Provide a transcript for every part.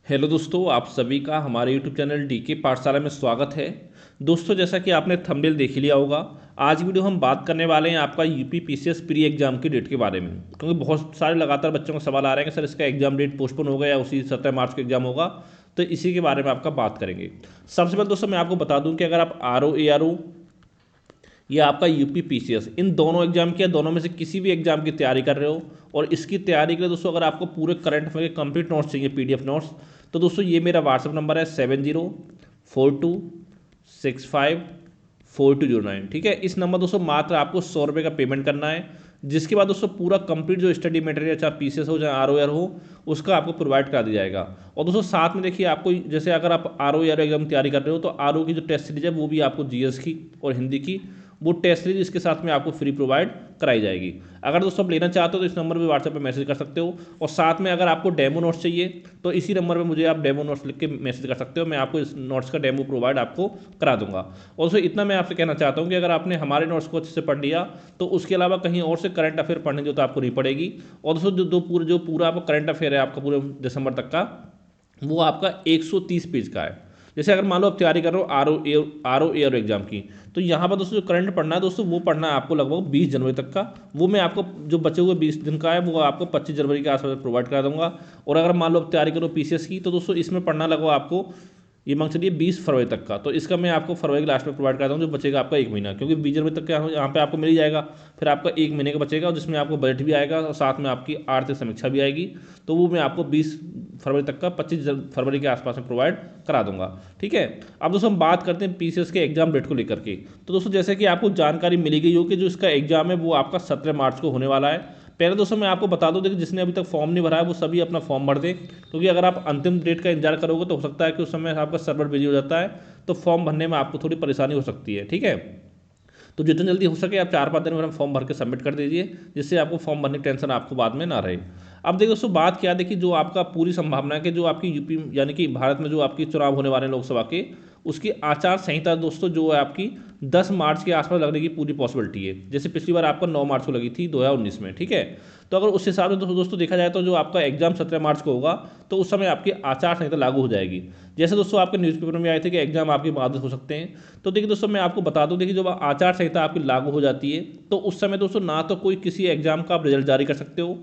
Hello दोस्तों, आप सभी का हमारे यूट्यूब चैनल डीके पाठशाला में स्वागत है। दोस्तों, जैसा कि आपने थंबनेल देख ही लिया होगा, आज वीडियो हम बात करने वाले हैं आपका यूपी पीसीएस प्री एग्जाम की डेट के बारे में। क्योंकि बहुत सारे लगातार बच्चों को सवाल आ रहे हैं कि सर इसका एग्जाम डेट पोस्टपोन हो गया या उसी 17 मार्च को एग्जाम होगा। तो इसी के बारे में आपका बात करेंगे। सबसे पहले दोस्तों मैं आपको बता दूं कि अगर आप RO ARO या आपका यूपी पीसीएस इन दोनों एग्जाम की या दोनों में से किसी भी एग्जाम की तैयारी कर रहे हो और इसकी तैयारी के लिए दोस्तों अगर आपको पूरे करंट अफेयर के कंप्लीट नोट्स चाहिए, PDF नोट्स, तो दोस्तों ये मेरा व्हाट्सअप नंबर है 7042654209। ठीक है, इस नंबर दोस्तों मात्र आपको 100 रुपये का पेमेंट करना है, जिसके बाद दोस्तों पूरा कंप्लीट जो स्टडी मटेरियल चाहे पीसीएस हो चाहे RO हो उसका आपको प्रोवाइड करा दिया जाएगा। और दोस्तों साथ में देखिए, आपको जैसे अगर आप RO एग्जाम तैयारी कर रहे हो तो RO की जो टेस्ट सीरीज है वो भी आपको GS की और हिंदी की वो टेस्ट सीरीज इसके साथ में आपको फ्री प्रोवाइड कराई जाएगी। अगर दोस्तों आप लेना चाहते हो तो इस नंबर पे व्हाट्सएप पे मैसेज कर सकते हो, और साथ में अगर आपको डेमो नोट्स चाहिए तो इसी नंबर पे मुझे आप डेमो नोट्स लिख के मैसेज कर सकते हो। मैं आपको इस नोट्स का डेमो प्रोवाइड आपको करा दूंगा। और दोस्तों इतना मैं आपसे कहना चाहता हूँ कि अगर आपने हमारे नोट्स को अच्छे से पढ़ लिया तो उसके अलावा कहीं और से करंट अफेयर पढ़ने जो तो आपको नहीं पड़ेगी। और दोस्तों जो पूरा आपका करंट अफेयर है आपका पूरे दिसंबर तक का, वो आपका 130 पेज का है। जैसे अगर मान लो आप तैयारी कर रहे हो RO ARO एग्जाम की, तो यहाँ पर दोस्तों जो करंट पढ़ना है दोस्तों वो पढ़ना है आपको लगभग 20 जनवरी तक का। वो मैं आपको जो बचे हुए 20 दिन का है वो आपको 25 जनवरी के आसपास प्रोवाइड करा दूंगा। और अगर मान लो आप तैयारी करो पीसीएस की, तो दोस्तों इसमें पढ़ना लगभग आपको ये मान चलिए 20 फरवरी तक का। तो इसका मैं आपको फरवरी के लास्ट में प्रोवाइड करता हूँ, जो बचेगा आपका एक महीना, क्योंकि 20 जनवरी तक यहाँ पे आपको मिल ही जाएगा। फिर आपका एक महीने का बचेगा जिसमें आपको बजट भी आएगा और साथ में आपकी आर्थिक समीक्षा भी आएगी। तो वो मैं आपको 20 फरवरी तक का 25 फरवरी के आसपास में प्रोवाइड करा दूंगा। ठीक है, अब दोस्तों हम बात करते हैं पीसीएस के एग्जाम डेट को लेकर के। तो दोस्तों जैसे कि आपको जानकारी मिली गई हो कि जो इसका एग्जाम है वो आपका 17 मार्च को होने वाला है। पहले दोस्तों मैं आपको बता दूं, देखिए जिसने अभी तक फॉर्म नहीं भरा है वो सभी अपना फॉर्म भर दें, क्योंकि अगर आप अंतिम डेट का इंतजार करोगे तो हो सकता है कि उस समय आपका सर्वर बिजी हो जाता है, तो फॉर्म भरने में आपको थोड़ी परेशानी हो सकती है। ठीक है, तो जितना जल्दी हो सके आप 4-5 दिन में फॉर्म भर के सबमिट कर दीजिए, जिससे आपको फॉर्म भरने की टेंशन आपको बाद में ना रहे। अब देखिए दोस्तों बात क्या है, देखिए जो आपका पूरी संभावना है कि जो आपकी यूपी यानी कि भारत में जो आपकी चुनाव होने वाले हैं लोकसभा के, उसकी आचार संहिता दोस्तों जो है आपकी 10 मार्च के आसपास लगने की पूरी पॉसिबिलिटी है। जैसे पिछली बार आपका 9 मार्च को लगी थी 2019 में। ठीक है, तो अगर उस हिसाब से दोस्तों देखा जाए तो जो आपका एग्जाम 17 मार्च को होगा तो उस समय आपकी आचार संहिता लागू हो जाएगी। जैसे दोस्तों आपके न्यूज़पेपर में आए थे कि एग्जाम आपके बाद हो सकते हैं, तो देखिए दोस्तों मैं आपको बता दूं, देखिए जब आचार संहिता आपकी लागू हो जाती है तो उस समय दोस्तों ना तो कोई किसी एग्जाम का आप रिजल्ट जारी कर सकते हो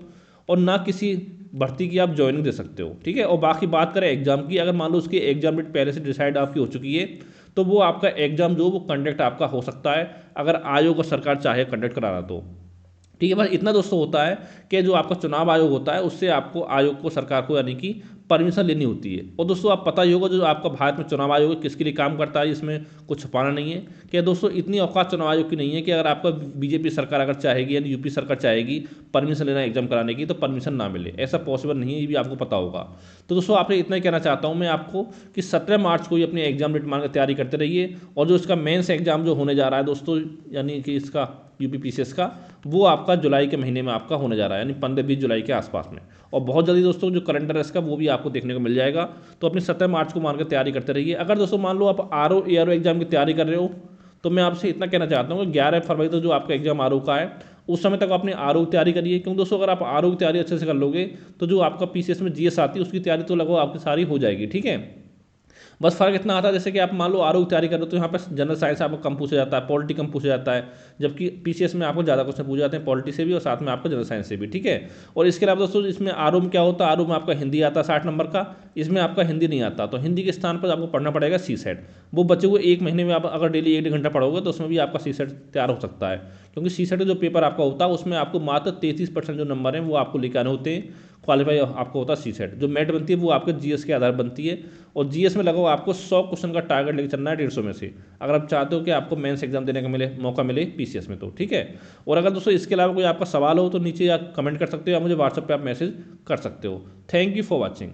और ना किसी भर्ती की आप ज्वाइनिंग दे सकते हो। ठीक है, और बाकी बात करें एग्जाम की, अगर मान लो उसकी एग्जाम डेट पहले से डिसाइड आपकी हो चुकी है तो वो आपका एग्जाम जो वो कंडक्ट आपका हो सकता है, अगर आयोग और सरकार चाहे कंडक्ट कराना तो। ठीक है, बस इतना दोस्तों होता है कि जो आपका चुनाव आयोग होता है उससे आपको आयोग को सरकार को यानी कि परमिशन लेनी होती है। और दोस्तों आप पता ही होगा जो आपका भारत में चुनाव आयोग है किसके लिए काम करता है, इसमें कुछ छुपाना नहीं है कि दोस्तों इतनी औकात चुनाव आयोग की नहीं है कि अगर आपका बीजेपी सरकार अगर चाहेगी यानी यूपी सरकार चाहेगी परमिशन लेना एग्जाम कराने की तो परमिशन ना मिले, ऐसा पॉसिबल नहीं है, ये भी आपको पता होगा। तो दोस्तों आपने इतना ही कहना चाहता हूँ मैं आपको कि 17 मार्च को ही अपनी एग्जाम डेट मान कर तैयारी करते रहिए। और जो इसका मेंस एग्जाम जो होने जा रहा है दोस्तों यानी कि इसका यूपी पीसीएस का, वो आपका जुलाई के महीने में आपका होने जा रहा है, यानी 15-20 जुलाई के आसपास में। और बहुत जल्दी दोस्तों जो करंट अफेयर्स का वो भी आपको देखने को मिल जाएगा। तो अपनी 17 मार्च को मानकर तैयारी करते रहिए। अगर दोस्तों मान लो आप RO ARO एग्जाम की तैयारी कर रहे हो तो मैं आपसे इतना कहना चाहता हूँ कि 11 फरवरी तक जो आपका एग्जाम RO का है उस समय तक अपनी RO की तैयारी करिए। क्योंकि दोस्तों अगर आप RO की तैयारी अच्छे से कर लोगे तो जो आपका पीसीएस में GS आती है उसकी तैयारी तो लगभग आपकी सारी हो जाएगी। ठीक है, बस फर्क इतना आता है जैसे कि आप मान लो RO की तैयारी कर रहे हो तो यहाँ पर जनरल साइंस आपको कम पूछा जाता है, पॉलिटी कम पूछा जाता है, जबकि पीसीएस में आपको ज़्यादा क्वेश्चन पूछे जाते हैं पॉलिटी से भी और साथ में आपको जनरल साइंस से भी। ठीक है, और इसके अलावा दोस्तों इसमें RO में क्या होता है, RO में आपका हिंदी आता है 60 नंबर का, इसमें आपका हिंदी नहीं आता, तो हिंदी के स्थान पर आपको पढ़ना पड़ेगा CSET। वो बचे हुए एक महीने में आप अगर डेली 1 घंटा पढ़ोगे तो उसमें भी आपका CSET तैयार हो सकता है। क्योंकि CSET जो पेपर आपका होता है उसमें आपको मात्र 33% जो नंबर हैं वो आपको लेकर आने होते हैं। क्वालिफाई आपको होता है CSET। जो मेट बनती है वो आपके GS के आधार बनती है, और GS में लगभग आपको 100 क्वेश्चन का टारगेट लेकर चलना है 150 में से, अगर आप चाहते हो कि आपको मेंस एग्जाम देने का मौका मिले पीसीएस में तो। ठीक है, और अगर दोस्तों इसके अलावा कोई आपका सवाल हो तो नीचे आप कमेंट कर सकते हो या मुझे व्हाट्सएप पे आप मैसेज कर सकते हो। Thank you for watching.